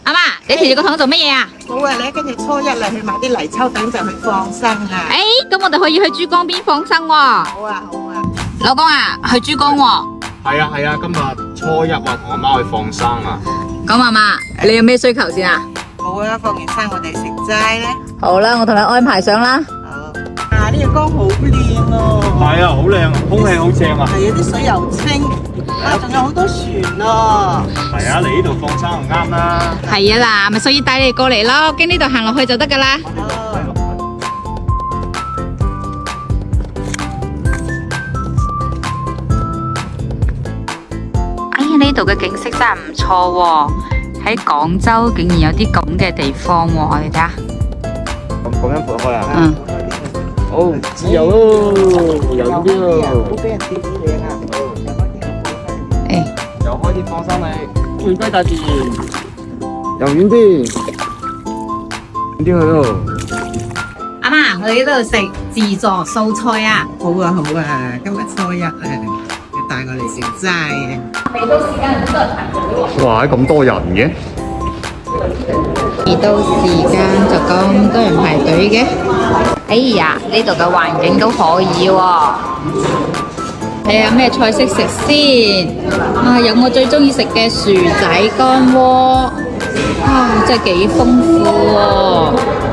阿媽，你提住個桶做乜嘢啊？冇啊，你跟住初一嚟去買啲泥鰍等就去放生啊！咁我哋可以去珠江邊放生喎。好啊好啊，老公啊，去珠江喎。係啊係啊，今日初一話同阿媽去放生啊。咁阿媽，你有咩需求先啊？好啊，放完生我哋食齋咧。好啦，我同你安排上啦。好啊，呢個江好靚哦。係啊，好靚啊，空氣好正啊。係啊，啲水又清，啊，仲有好多船咯。係啊，嚟呢度放生就啱啦。係啊嗱，咪所以帶你哋過嚟咯，經呢度行落去就得噶啦。呢度嘅景色真係唔錯喎，喺廣州竟然有啲咁嘅地方喎，你睇下。咁樣撥開啊？嗯。好，自由咯，有啲咯。好俾人跌你啊！又開始放生你，回歸大自然，游遠啲，遠啲去咯。阿媽，我哋呢度食自助素菜啊！好啊好啊，今日初一啊，要帶我嚟食齋嘅。哇，咁多人嘅？未到時間就咁多人排隊嘅。哎呀，呢度嘅環境都可以喎。睇下咩菜式食先。啊，有我最中意食嘅薯仔乾鍋。啊，真係幾豐富喎！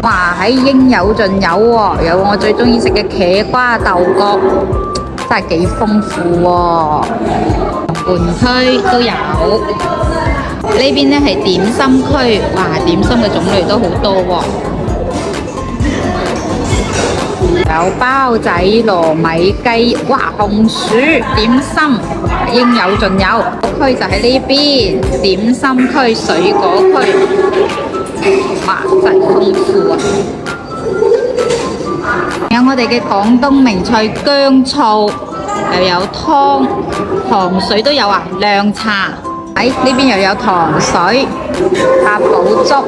哇，喺應有盡有喎，有我最中意食嘅茄瓜豆角，真係幾豐富喎。盤區都有。呢邊呢係點心區，哇！點心嘅種類都好多喎，有包仔、糯米雞，哇！紅薯點心應有盡有。區就喺呢邊，點心區、水果區，哇！真係豐富啊！有我哋嘅廣東名菜薑醋，又有湯、糖水都有啊，涼茶。喺呢邊又有糖水、八寶粥、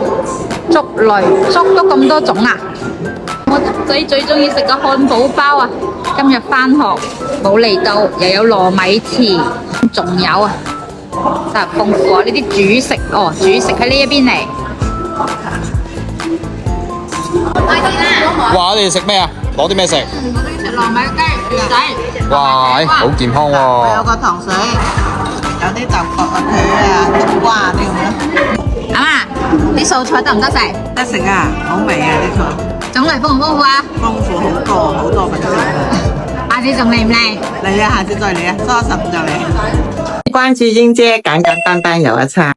粥類，粥都咁多種啊！我仔最中意食嘅漢堡包啊！今日返學冇嚟到，又有糯米糍，仲有啊，真係豐富啊！呢啲主食哦，主食喺呢一邊嚟。開始啦！哇，你哋食咩啊？攞啲咩食？我中意食糯米雞、薯仔。哇，好健康喎！我有個糖水，有啲豆角啊、佢啊、冬瓜啲咁咯。阿媽，啲素菜得唔得食？得食啊，好味啊啲菜，種類豐唔豐富啊？豐富好多品種啊！下次仲嚟唔嚟？嚟啊，下次再嚟啊，初15就嚟。關注英姐，簡簡單單有一餐。